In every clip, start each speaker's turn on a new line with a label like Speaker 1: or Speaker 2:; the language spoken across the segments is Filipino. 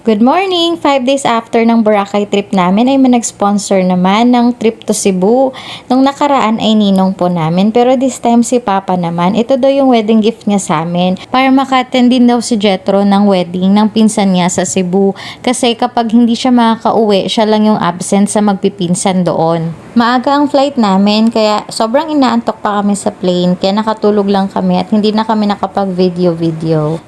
Speaker 1: Good morning! 5 days after ng Boracay trip namin ay may nag-sponsor naman ng trip to Cebu. Nung nakaraan ay ninong po namin pero this time si Papa naman. Ito daw yung wedding gift niya sa amin para maka-attend din daw si Jetro ng wedding ng pinsan niya sa Cebu. Kasi kapag hindi siya makaka-uwi, siya lang yung absent sa magpipinsan doon. Maaga ang flight namin kaya sobrang inaantok pa kami sa plane kaya nakatulog lang kami at hindi na kami nakapag-video.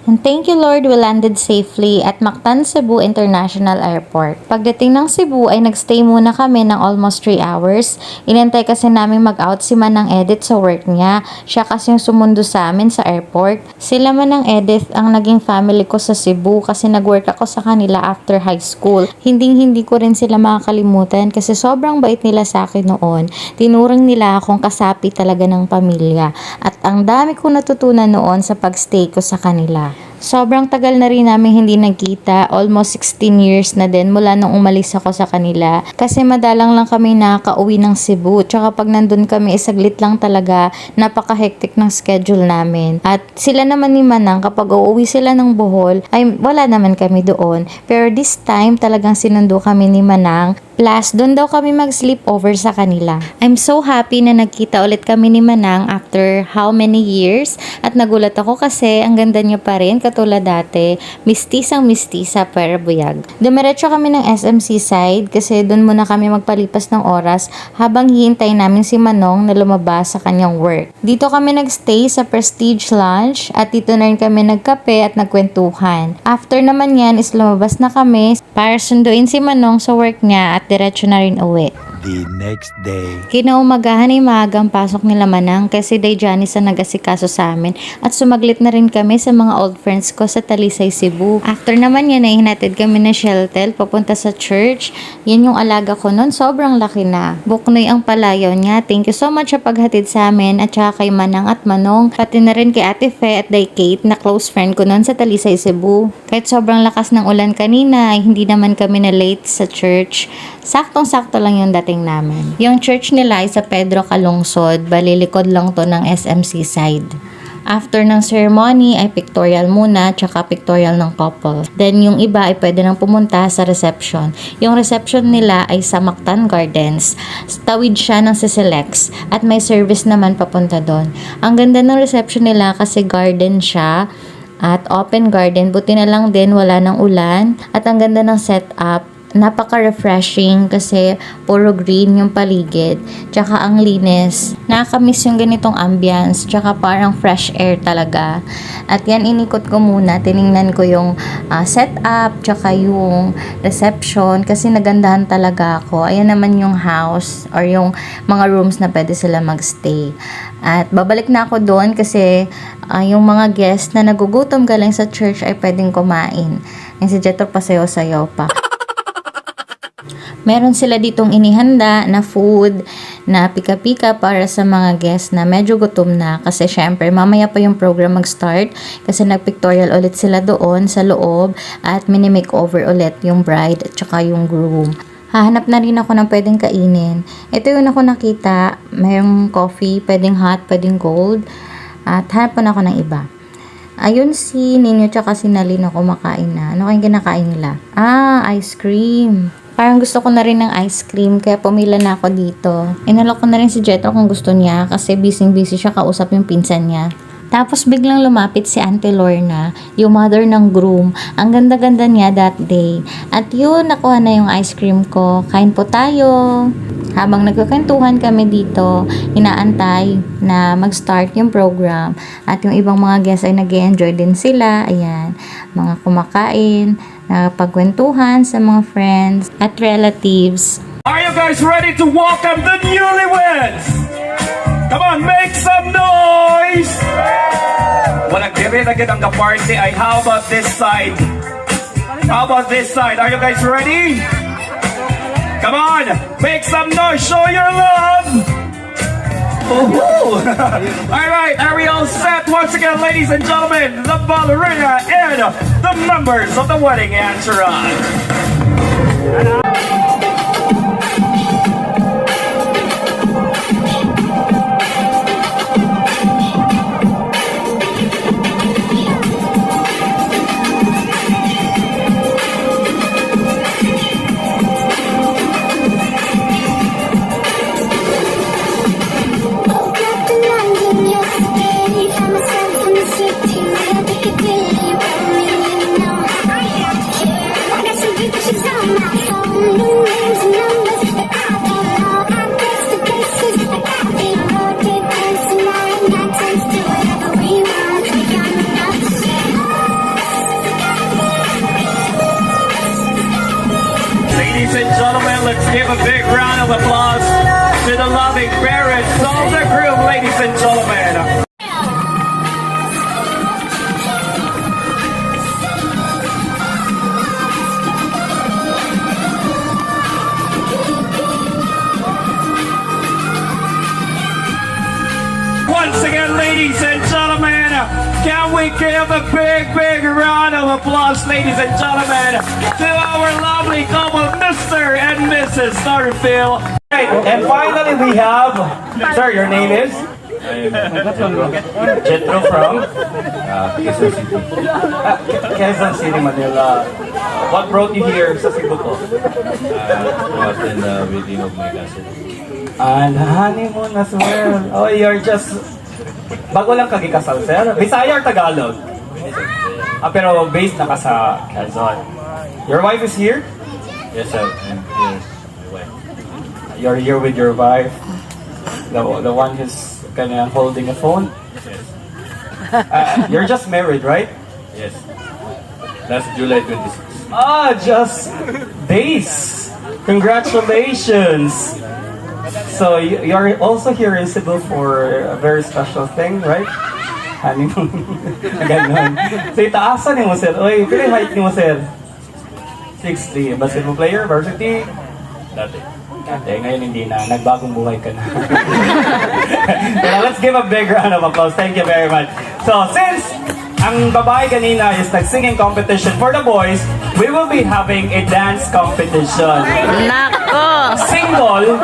Speaker 1: And thank you Lord, we landed safely at Mactan, Cebu International Airport. Pagdating ng Cebu ay nagstay muna kami ng almost 3 hours. Inantay kasi namin mag-out si Manang Edith sa work niya. Siya kasi yung sumundo sa amin sa airport. Sila Manang Edith ang naging family ko sa Cebu kasi nag-work ako sa kanila after high school. Hindi ko rin sila makakalimutan kasi sobrang bait nila sa akin noon. Tinuring nila akong kasapi talaga ng pamilya at ang dami kong natutunan noon sa pagstay ko sa kanila. Sobrang tagal na rin namin hindi nagkita, almost 16 years na din mula nung umalis ako sa kanila. Kasi madalang lang kami nakaka-uwi ng Cebu, tsaka pag nandun kami, saglit lang talaga, napaka-hectic ng schedule namin. At sila naman ni Manang, kapag uuwi sila ng Bohol, ay wala naman kami doon. Pero this time, talagang sinundo kami ni Manang. Plus, doon daw kami mag-sleep over sa kanila. I'm so happy na nagkita ulit kami ni Manang after how many years. At nagulat ako kasi ang ganda niya pa rin katulad dati. Mistisang-mistisa pero buyag. Dumiretso kami ng SMC side kasi doon muna kami magpalipas ng oras habang hihintay namin si Manong na lumabas sa kanyang work. Dito kami nagstay sa Prestige Lounge at dito na rin kami nagkape at nagkwentuhan. After naman yan is lumabas na kami para sunduin si Manong sa work niya at diretso na rin uwi.
Speaker 2: The next day.
Speaker 1: Kinaumagahan ay maagang pasok nila Manang kasi day Janice ang nag-asikaso sa amin at sumaglit na rin kami sa mga old friends ko sa Talisay, Cebu. After naman yan ay hinatid kami na Sheltel papunta sa church. Yan yung alaga ko noon, sobrang laki na. Buknoy ang palayaw niya. Thank you so much sa paghatid sa amin at saka kay Manang at Manong. Pati na rin kay Ate Fe at Day Kate na close friend ko noon sa Talisay, Cebu. Kahit sobrang lakas ng ulan kanina ay hindi naman kami na late sa church. Saktong-sakto lang yung dating namin. Yung church nila ay sa Pedro Calungsod, balilikod lang to ng SMC side. After ng ceremony ay pictorial muna, tsaka pictorial ng couple. Then yung iba ay pwede nang pumunta sa reception. Yung reception nila ay sa Mactan Gardens. Tawid siya ng Sisilex at may service naman papunta doon. Ang ganda ng reception nila kasi garden siya at open garden. Buti na lang din wala ng ulan at ang ganda ng setup. Napaka-refreshing kasi puro green yung paligid. Tsaka ang linis. Nakakamiss yung ganitong ambience. Tsaka parang fresh air talaga. At yan inikot ko muna. Tiningnan ko yung setup. Tsaka yung reception. Kasi nagandahan talaga ako. Ayan naman yung house or yung mga rooms na pwede sila magstay. At babalik na ako doon kasi yung mga guests na nagugutom galing sa church ay pwedeng kumain. Yung si Jetro pasayaw-sayaw pa. Meron sila ditong inihanda na food na pika-pika para sa mga guests na medyo gutom na kasi syempre mamaya pa yung program mag-start kasi nag-pictorial ulit sila doon sa loob at mini-makeover ulit yung bride at saka yung groom. Hahanap na rin ako ng pwedeng kainin. Ito yung ako nakita, mayroong coffee, pwedeng hot, pwedeng cold at hanap pa na ako ng iba. Ayun si Ninyo tsaka si Nalina kumakain na. Ano kayong kinakain nila? Ice cream. Parang gusto ko na rin ng ice cream kaya pumila na ako dito. Inalok ko na rin si Jetro kung gusto niya kasi busy siya kausap yung pinsan niya. Tapos biglang lumapit si Auntie Lorna, yung mother ng groom. Ang ganda-ganda niya that day. At yun, nakuha na yung ice cream ko. Kain po tayo. Habang nagkakwentuhan kami dito, inaantay na mag-start yung program. At yung ibang mga guests ay nag-enjoy din sila. Ayan, mga kumakain, pagkwentuhan sa mga friends at relatives.
Speaker 3: Are you guys ready to welcome the newlyweds? Come on, make some noise! Walang diri na ang party ay how about this side? How about this side? Are you guys ready? Come on, make some noise, show your love! All right, are we all set? Once again, ladies and gentlemen, the ballerina and the members of the wedding entourage. let's give a big round of applause to the loving parents of the group, ladies and gentlemen. Once again, ladies and gentlemen, can we give a big round of applause, ladies and gentlemen, to our lovely couple, Mr. and Mrs. Starfield. Right, and finally we have, sir, your name is? Jetro from?
Speaker 2: Quezon City.
Speaker 3: Quezon City, Manila. What brought you here sa Cebu po?
Speaker 2: To attend the wedding of my cousin.
Speaker 3: And honeymoon as well. Oh, you're just... Bago lang kagikasal, sir. Bisaya or Tagalog? Pero based na ka sa Quezon. Your wife is here?
Speaker 2: Yes, sir. And here's my wife.
Speaker 3: You're here with your wife. The one who's kinda holding a phone.
Speaker 2: Yes.
Speaker 3: You're just married, right?
Speaker 2: Yes. Last July 26.
Speaker 3: Ah, just days. Congratulations. So you're also here in Cebu for a very special thing, right? Honeymoon. Ganon. So itaasan ni mo, sir. Oy, pila yung height ni mo, sir? 6'3". Basketball player, varsity?
Speaker 2: Dati.
Speaker 3: Eh, ngayon hindi na. Nagbagong buhay ka na. Pero let's give a big round of applause. Thank you very much. So, since ang babae kanina is nag-singing competition for the boys, we will be having a dance competition.
Speaker 1: Nako!
Speaker 3: Single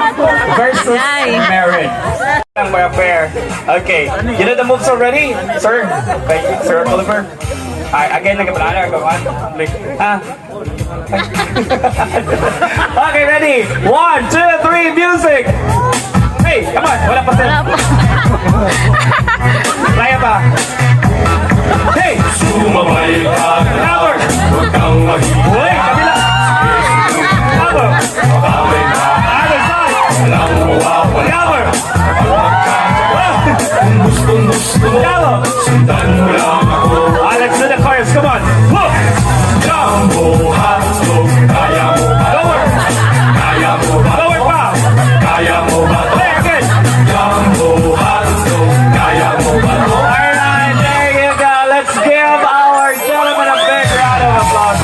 Speaker 3: versus married. Ang mga pair. Okay. You know the moves already? Sir? Thank you, Sir Oliver. Again, nagkabalala. Okay, ready? 1, 2, 3, music! Hey, come on. Wala pa, sir. Kaya pa. Hey!
Speaker 2: Sumabay ka
Speaker 3: Cover!
Speaker 2: huwag kang mahihirap.
Speaker 3: Uy, kabila! Cover!
Speaker 2: Mabaway ka,
Speaker 3: Other side!
Speaker 2: walang mawawala.
Speaker 3: Cover!
Speaker 2: Kung gustong gusto mo,
Speaker 3: Cover!
Speaker 2: sundan mo lang ako.
Speaker 3: Let's do the chorus. Come on. Whoa! Jump!
Speaker 2: Buhat mo, kaya mo ba?
Speaker 3: Lower!
Speaker 2: Kaya mo ba?
Speaker 3: Lower pa!
Speaker 2: Kaya mo ba?
Speaker 3: Play again!
Speaker 2: Buhat mo, kaya mo ba?
Speaker 3: Alright, there you go. Let's give our gentlemen a big round of applause.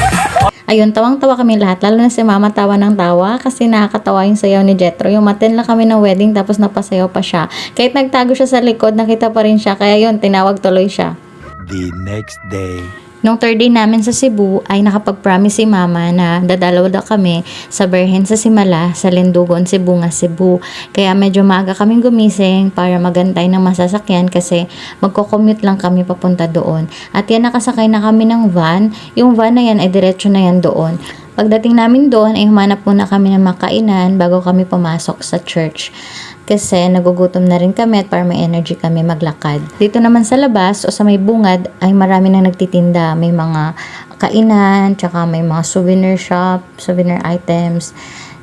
Speaker 1: Ayun, tawang-tawa kami lahat. Lalo na si Mama tawa ng tawa kasi nakakatawa yung sayaw ni Jetro. Yung matin lang kami ng wedding tapos napasayaw pa siya. Kahit nagtago siya sa likod, nakita pa rin siya. Kaya yun, tinawag tuloy siya.
Speaker 4: The next day.
Speaker 1: Nung third day namin sa Cebu ay nakapag-promise si Mama na dadalaw daw kami sa Berhen sa Simala, sa Lindugon, Cebu, Cebu. Kaya medyo maaga kaming gumising para magantay ng masasakyan kasi magko-commute lang kami papunta doon. At yan, nakasakay na kami ng van. Yung van na yan ay diretso na yan doon. Pagdating namin doon ay humanap muna kami ng makainan bago kami pumasok sa church. Kasi nagugutom na rin kami at para may energy kami maglakad. Dito naman sa labas o sa may bungad ay marami nang nagtitinda. May mga kainan, tsaka may mga souvenir shop, souvenir items,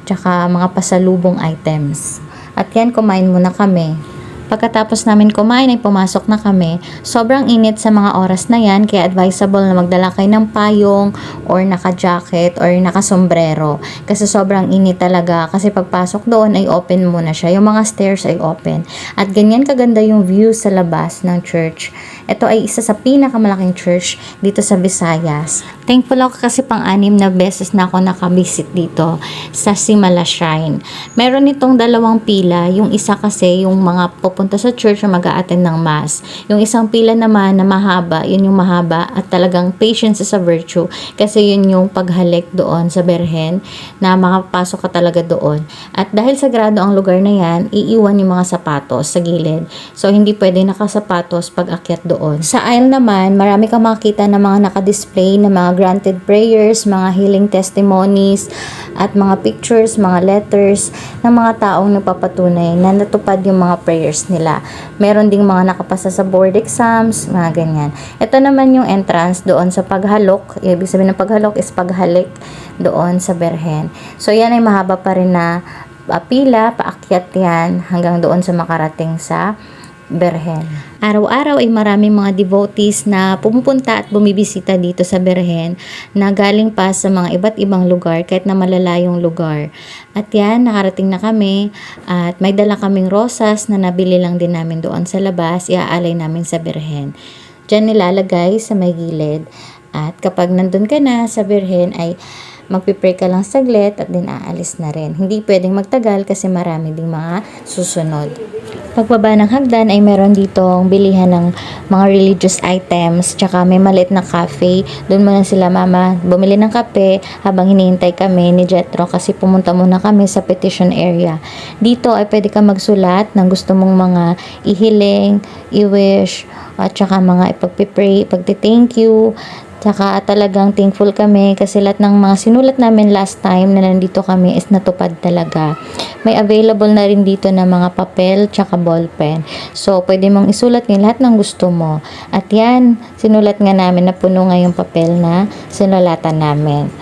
Speaker 1: tsaka mga pasalubong items. At yan, kumain muna kami. Pagkatapos namin kumain ay pumasok na kami. Sobrang init sa mga oras na yan, kaya advisable na magdala kayo ng payong or naka-jacket or naka-sombrero. Kasi sobrang init talaga. Kasi pagpasok doon ay open muna siya. Yung mga stairs ay open. At ganyan kaganda yung view sa labas ng church. Ito ay isa sa pinakamalaking church dito sa Visayas. Thankful ako kasi pang-anim na beses na ako nakabisit dito sa Simala Shrine. Meron itong dalawang pila. Yung isa kasi yung mga pupunta sa church na mag-a-attend ng mass. Yung isang pila naman na mahaba, yun yung mahaba at talagang patience is a virtue. Kasi yun yung paghalik doon sa Berhen na makapasok ka talaga doon. At dahil sagrado ang lugar na yan, iiwan yung mga sapatos sa gilid. So hindi pwede nakasapatos pag akyat doon. Sa aisle naman, marami kang makikita na mga nakadisplay na mga granted prayers, mga healing testimonies, at mga pictures, mga letters ng mga taong nagpapatunay na natupad yung mga prayers nila. Meron ding mga nakapasa sa board exams, mga ganyan. Ito naman yung entrance doon sa paghalok. Ibig sabihin ng paghalok is paghalik doon sa Berhen. So yan ay mahaba pa rin na pila, paakyat yan hanggang doon sa makarating sa Berhen. Araw-araw ay maraming mga devotees na pumupunta at bumibisita dito sa Berhen na galing pa sa mga iba't ibang lugar kahit na malalayong lugar. At yan, nakarating na kami at may dala kaming rosas na nabili lang din namin doon sa labas, iaalay namin sa Berhen. Diyan nilalagay sa may gilid. At kapag nandun ka na sa Berhen ay magpipray ka lang saglit at din aalis na rin. Hindi pwedeng magtagal kasi marami ding mga susunod. Pagbaba ng hagdan ay meron ditong bilihan ng mga religious items, tsaka may maliit na cafe. Doon muna sila mama bumili ng kape habang hinihintay kami ni Jetro kasi pumunta muna kami sa petition area. Dito ay pwede ka magsulat ng gusto mong mga ihiling, i-wish, at tsaka mga ipagpipray, ipagti-thank you. Tsaka talagang thankful kami kasi lahat ng mga sinulat namin last time na nandito kami is natupad talaga. May available na rin dito na mga papel tsaka ballpen. So, pwede mong isulat ng lahat ng gusto mo. At yan, sinulat nga namin na puno nga yung papel na sinulatan namin.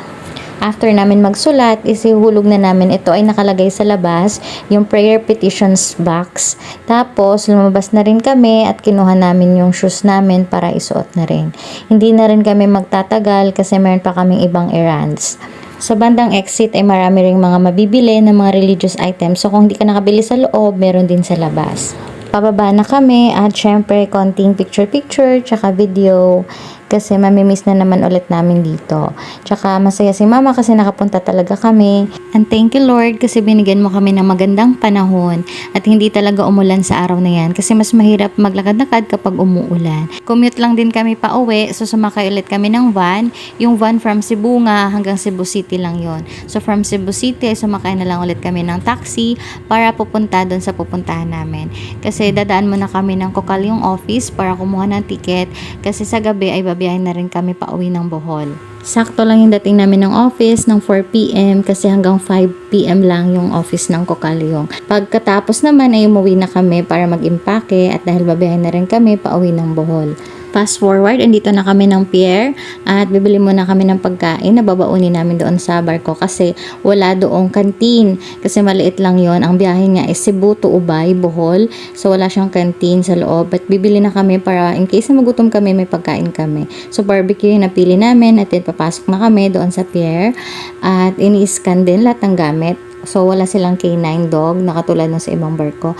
Speaker 1: After namin magsulat, isihulog na namin ito ay nakalagay sa labas, yung prayer petitions box. Tapos, lumabas na rin kami at kinuha namin yung shoes namin para isuot na rin. Hindi na rin kami magtatagal kasi meron pa kaming ibang errands. Sa bandang exit ay marami ring mga mabibili ng mga religious items. So, kung hindi ka nakabili sa loob, meron din sa labas. Pababa na kami at syempre konting picture-picture tsaka video kasi mamimiss na naman ulit namin dito. Tsaka masaya si mama kasi nakapunta talaga kami. And thank you Lord kasi binigyan mo kami ng magandang panahon at hindi talaga umulan sa araw na yan kasi mas mahirap maglakad-lakad kapag umuulan. Commute lang din kami pa uwi, so sumakay ulit kami ng van. Yung van from Cebu nga hanggang Cebu City lang yon. So from Cebu City sumakay na lang ulit kami ng taxi para pupunta doon sa pupuntahan namin. Kasi dadaan muna kami ng Kokal yung office para kumuha ng ticket kasi sa gabi ay babiyahin na rin kami pa uwi ng Bohol. Sakto lang yung dating namin ng office ng 4 p.m. kasi hanggang 5 p.m. lang yung office ng Kokalyong. Pagkatapos naman ay umuwi na kami para mag-impake at dahil babiyahin na rin kami pa uwi ng Bohol. Fast forward, andito na kami ng pier at bibili muna kami ng pagkain na babaunin namin doon sa barko kasi wala doong kantin kasi maliit lang yon. Ang biyahe niya is Cebu to Ubay, Bohol, so wala siyang kantin sa loob at bibili na kami para in case na magutom kami may pagkain kami. So barbecue yung napili namin at then papasok na kami doon sa pier at ini-scan din lahat ng gamit. So wala silang K9 dog na katulad ng sa ibang barko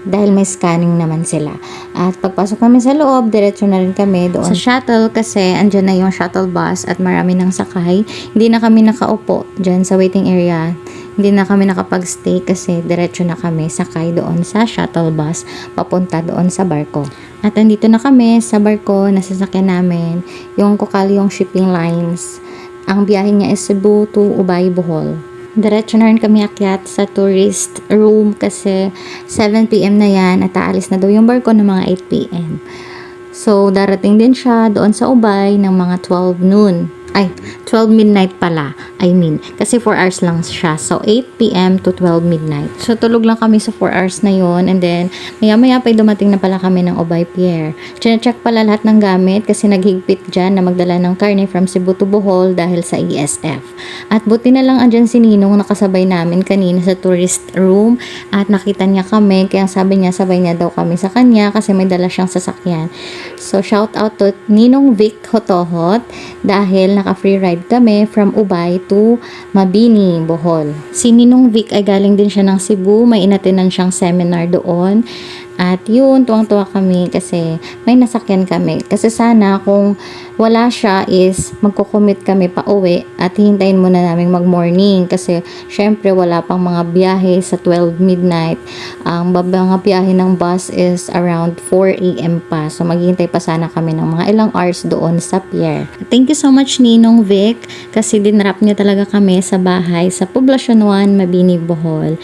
Speaker 1: dahil may scanning naman sila. At pagpasok kami sa loob, diretso na rin kami doon sa shuttle kasi andyan na yung shuttle bus at marami nang sakay. Hindi na kami nakaupo dyan sa waiting area. Hindi na kami nakapag-stay kasi diretso na kami sakay doon sa shuttle bus papunta doon sa barko. At andito na kami sa barko na sasakyan namin, yung Kokalyong Shipping Lines. Ang biyahe niya is Cebu to Ubay, Bohol. Diretso na rin kami akyat sa tourist room kasi 7 p.m. na yan at aalis na daw yung barko ng mga 8 p.m. So, darating din siya doon sa Ubay ng mga 12 noon. Ay, 12 midnight pala. Kasi 4 hours lang siya. So, 8 p.m. to 12 midnight. So, tulog lang kami sa 4 hours na yon. And then, maya-maya pa dumating na pala kami ng Ubay Pier. Chine-check pala lahat ng gamit kasi naghigpit dyan na magdala ng karne from Cebu to Bohol dahil sa ESF. At buti na lang andyan si Ninong nakasabay namin kanina sa tourist room at nakita niya kami. Kaya sabi niya, sabay niya daw kami sa kanya kasi may dala siyang sasakyan. So, shout out to Ninong Vic Hotohot dahil naka-free ride kami from Ubay to Mabini, Bohol. Si Ninong Vic ay galing din siya ng Cebu. May inatinan siyang seminar doon. At yun, tuwang-tuwa kami kasi may nasakyan kami. Kasi sana kung wala siya is magkukumit kami pa uwi at hintayin muna namin mag-morning kasi syempre wala pang mga biyahe sa 12 midnight. Ang mga biyahe ng bus is around 4 a.m. pa. So maghihintay pa sana kami ng mga ilang hours doon sa pier. Thank you so much Ninong Vic kasi dinrap niya talaga kami sa bahay sa Poblacion 1, Mabini, Bohol.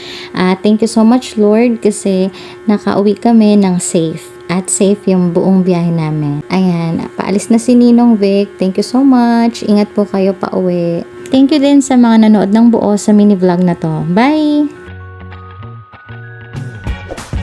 Speaker 1: Thank you so much Lord kasi nakauwi kami ng safe. At safe yung buong biyahe namin. Ayan, paalis na si Ninong Vic. Thank you so much. Ingat po kayo pa uwi. Thank you din sa mga nanood ng buo sa mini vlog na to. Bye!